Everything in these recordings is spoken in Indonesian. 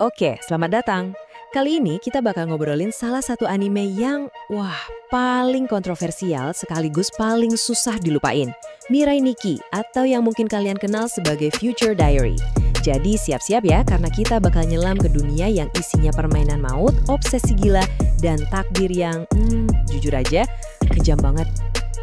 Oke, selamat datang. Kali ini kita bakal ngobrolin salah satu anime yang, paling kontroversial sekaligus paling susah dilupain. Mirai Nikki, atau yang mungkin kalian kenal sebagai Future Diary. Jadi siap-siap ya, karena kita bakal nyelam ke dunia yang isinya permainan maut, obsesi gila, dan takdir yang, jujur aja, kejam banget.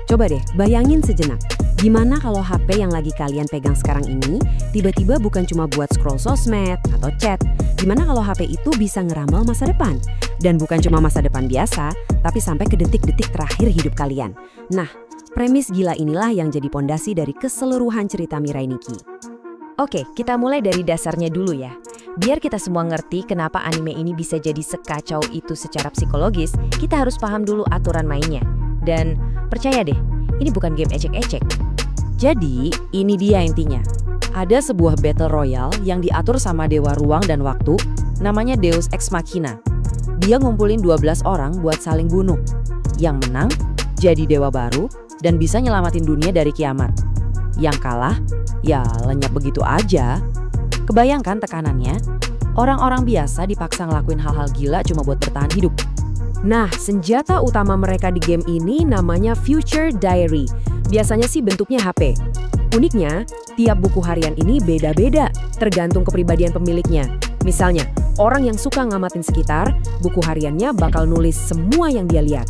Coba deh, bayangin sejenak. Gimana kalau HP yang lagi kalian pegang sekarang ini tiba-tiba bukan cuma buat scroll sosmed atau chat? Gimana kalau HP itu bisa ngeramal masa depan? Dan bukan cuma masa depan biasa, tapi sampai ke detik-detik terakhir hidup kalian. Nah, premis gila inilah yang jadi pondasi dari keseluruhan cerita Mirai Nikki. Oke, kita mulai dari dasarnya dulu ya. Biar kita semua ngerti kenapa anime ini bisa jadi sekacau itu secara psikologis, kita harus paham dulu aturan mainnya. Dan percaya deh, ini bukan game ecek-ecek. Jadi, ini dia intinya. Ada sebuah battle royale yang diatur sama Dewa Ruang dan Waktu, namanya Deus Ex Machina. Dia ngumpulin 12 orang buat saling bunuh. Yang menang, jadi dewa baru, dan bisa nyelamatin dunia dari kiamat. Yang kalah, ya lenyap begitu aja. Kebayangkan tekanannya, orang-orang biasa dipaksa ngelakuin hal-hal gila cuma buat bertahan hidup. Nah, senjata utama mereka di game ini namanya Future Diary. Biasanya sih bentuknya HP. Uniknya, tiap buku harian ini beda-beda, tergantung kepribadian pemiliknya. Misalnya, orang yang suka ngamatin sekitar, buku hariannya bakal nulis semua yang dia lihat.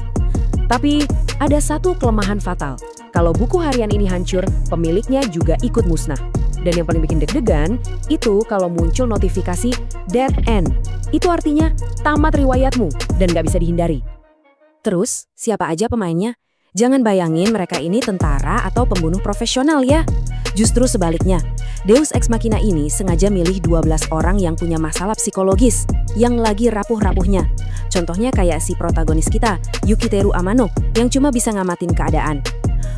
Tapi, ada satu kelemahan fatal. Kalau buku harian ini hancur, pemiliknya juga ikut musnah. Dan yang paling bikin deg-degan, itu kalau muncul notifikasi dead end. Itu artinya tamat riwayatmu dan gak bisa dihindari. Terus, siapa aja pemainnya? Jangan bayangin mereka ini tentara atau pembunuh profesional ya. Justru sebaliknya, Deus Ex Machina ini sengaja milih 12 orang yang punya masalah psikologis, yang lagi rapuh-rapuhnya. Contohnya kayak si protagonis kita, Yukiteru Amano, yang cuma bisa ngamatin keadaan.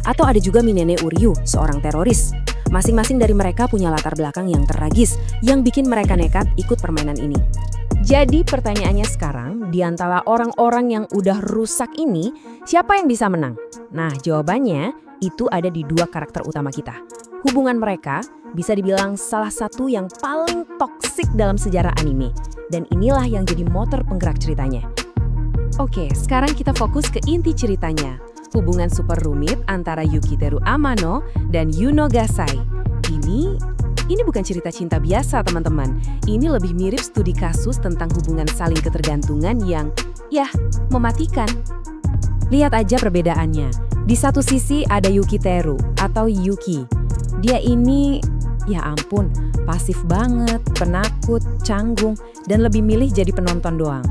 Atau ada juga Minene Uryu, seorang teroris. Masing-masing dari mereka punya latar belakang yang tragis, yang bikin mereka nekat ikut permainan ini. Jadi pertanyaannya sekarang, di antara orang-orang yang udah rusak ini, siapa yang bisa menang? Nah, jawabannya itu ada di dua karakter utama kita. Hubungan mereka bisa dibilang salah satu yang paling toksik dalam sejarah anime. Dan inilah yang jadi motor penggerak ceritanya. Oke, sekarang kita fokus ke inti ceritanya. Hubungan super rumit antara Yukiteru Amano dan Yuno Gasai. Ini bukan cerita cinta biasa, teman-teman. Ini lebih mirip studi kasus tentang hubungan saling ketergantungan yang, mematikan. Lihat aja perbedaannya. Di satu sisi ada Yukiteru atau Yuki. Dia ini, ya ampun, pasif banget, penakut, canggung, dan lebih milih jadi penonton doang.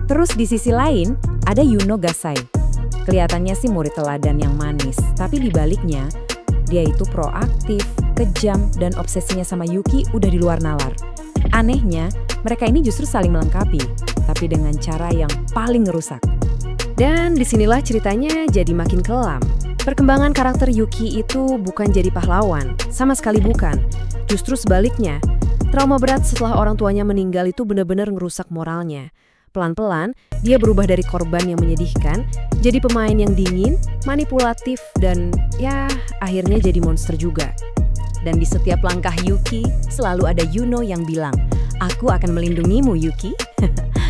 Terus di sisi lain, ada Yuno Gasai. Kelihatannya sih murid teladan yang manis, tapi di baliknya, dia itu proaktif, kejam, dan obsesinya sama Yuki udah di luar nalar. Anehnya, mereka ini justru saling melengkapi, tapi dengan cara yang paling ngerusak. Dan disinilah ceritanya jadi makin kelam. Perkembangan karakter Yuki itu bukan jadi pahlawan, sama sekali bukan. Justru sebaliknya, trauma berat setelah orang tuanya meninggal itu benar-benar ngerusak moralnya. Pelan-pelan, dia berubah dari korban yang menyedihkan, jadi pemain yang dingin, manipulatif, dan akhirnya jadi monster juga. Dan di setiap langkah Yuki, selalu ada Yuno yang bilang, "Aku akan melindungimu, Yuki."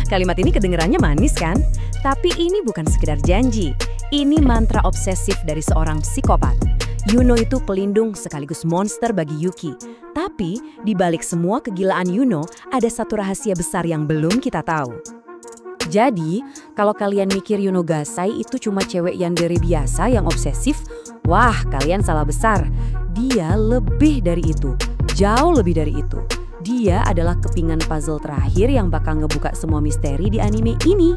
Kalimat ini kedengerannya manis kan? Tapi ini bukan sekedar janji. Ini mantra obsesif dari seorang psikopat. Yuno itu pelindung sekaligus monster bagi Yuki. Tapi, di balik semua kegilaan Yuno, ada satu rahasia besar yang belum kita tahu. Jadi, kalau kalian mikir Yuno Gasai itu cuma cewek yandere biasa yang obsesif, kalian salah besar. Dia lebih dari itu, jauh lebih dari itu. Dia adalah kepingan puzzle terakhir yang bakal ngebuka semua misteri di anime ini.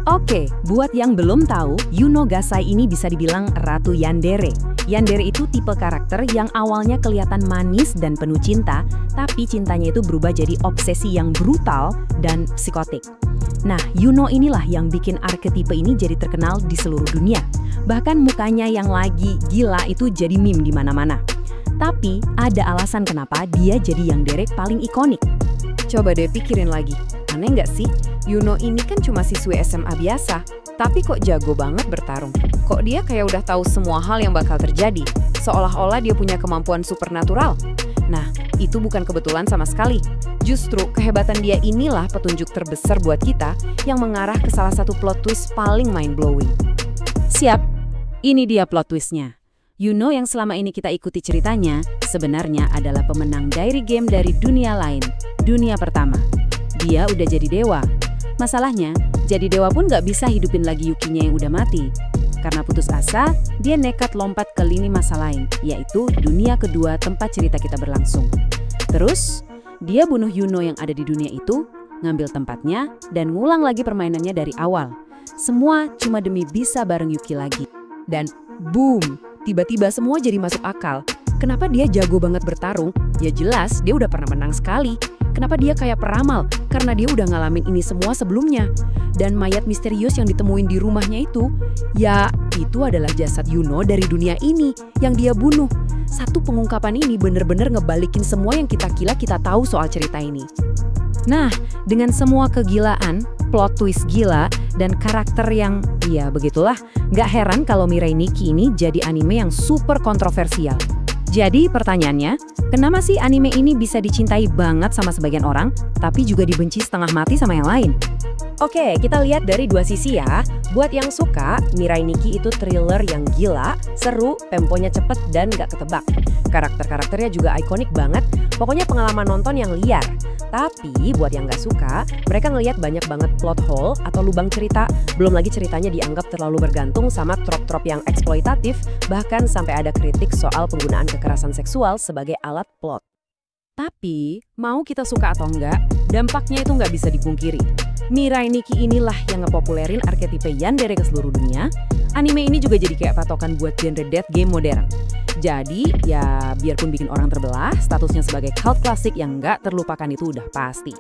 Oke, buat yang belum tahu, Yuno Gasai ini bisa dibilang Ratu Yandere. Yandere itu tipe karakter yang awalnya kelihatan manis dan penuh cinta, tapi cintanya itu berubah jadi obsesi yang brutal dan psikotik. Nah, Yuno inilah yang bikin arketipe ini jadi terkenal di seluruh dunia. Bahkan mukanya yang lagi gila itu jadi meme di mana-mana. Tapi ada alasan kenapa dia jadi yandere paling ikonik. Coba deh pikirin lagi, aneh nggak sih? Yuno ini kan cuma siswi SMA biasa, tapi kok jago banget bertarung. Kok dia kayak udah tahu semua hal yang bakal terjadi, seolah-olah dia punya kemampuan supernatural. Nah, itu bukan kebetulan sama sekali. Justru kehebatan dia inilah petunjuk terbesar buat kita yang mengarah ke salah satu plot twist paling mind-blowing. Siap, ini dia plot twistnya. Yuno yang selama ini kita ikuti ceritanya sebenarnya adalah pemenang diary game dari dunia lain, dunia pertama. Dia udah jadi dewa. Masalahnya, jadi dewa pun gak bisa hidupin lagi Yukinya yang udah mati. Karena putus asa, dia nekat lompat ke lini masa lain, yaitu dunia kedua tempat cerita kita berlangsung. Terus, dia bunuh Yuno yang ada di dunia itu, ngambil tempatnya, dan ngulang lagi permainannya dari awal. Semua cuma demi bisa bareng Yuki lagi. Dan boom, tiba-tiba semua jadi masuk akal. Kenapa dia jago banget bertarung? Ya jelas, dia udah pernah menang sekali. Kenapa dia kayak peramal? Karena dia udah ngalamin ini semua sebelumnya. Dan mayat misterius yang ditemuin di rumahnya itu, ya itu adalah jasad Yuno dari dunia ini yang dia bunuh. Satu pengungkapan ini bener-bener ngebalikin semua yang kita kira kita tahu soal cerita ini. Nah, dengan semua kegilaan, plot twist gila, dan karakter yang, ya begitulah, nggak heran kalau Mirai Nikki ini jadi anime yang super kontroversial. Jadi pertanyaannya, kenapa sih anime ini bisa dicintai banget sama sebagian orang, tapi juga dibenci setengah mati sama yang lain? Oke, kita lihat dari dua sisi ya. Buat yang suka, Mirai Nikki itu thriller yang gila, seru, temponya cepet, dan gak ketebak. Karakter-karakternya juga ikonik banget, pokoknya pengalaman nonton yang liar. Tapi buat yang gak suka, mereka ngelihat banyak banget plot hole atau lubang cerita, belum lagi ceritanya dianggap terlalu bergantung sama trop-trop yang eksploitatif, bahkan sampai ada kritik soal penggunaan kekerasan seksual sebagai alat plot. Tapi, mau kita suka atau enggak, dampaknya itu nggak bisa dipungkiri. Mirai Nikki inilah yang ngepopulerin arketipe yandere ke seluruh dunia. Anime ini juga jadi kayak patokan buat genre death game modern. Jadi, ya biarpun bikin orang terbelah, statusnya sebagai cult klasik yang nggak terlupakan itu udah pasti.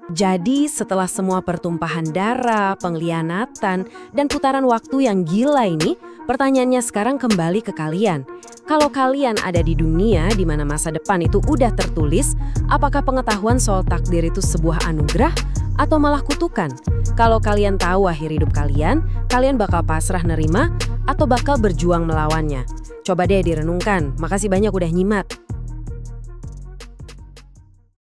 Jadi setelah semua pertumpahan darah, pengkhianatan, dan putaran waktu yang gila ini, pertanyaannya sekarang kembali ke kalian. Kalau kalian ada di dunia di mana masa depan itu udah tertulis, apakah pengetahuan soal takdir itu sebuah anugerah atau malah kutukan? Kalau kalian tahu akhir hidup kalian bakal pasrah nerima atau bakal berjuang melawannya? Coba deh direnungkan. Makasih banyak udah nyimak.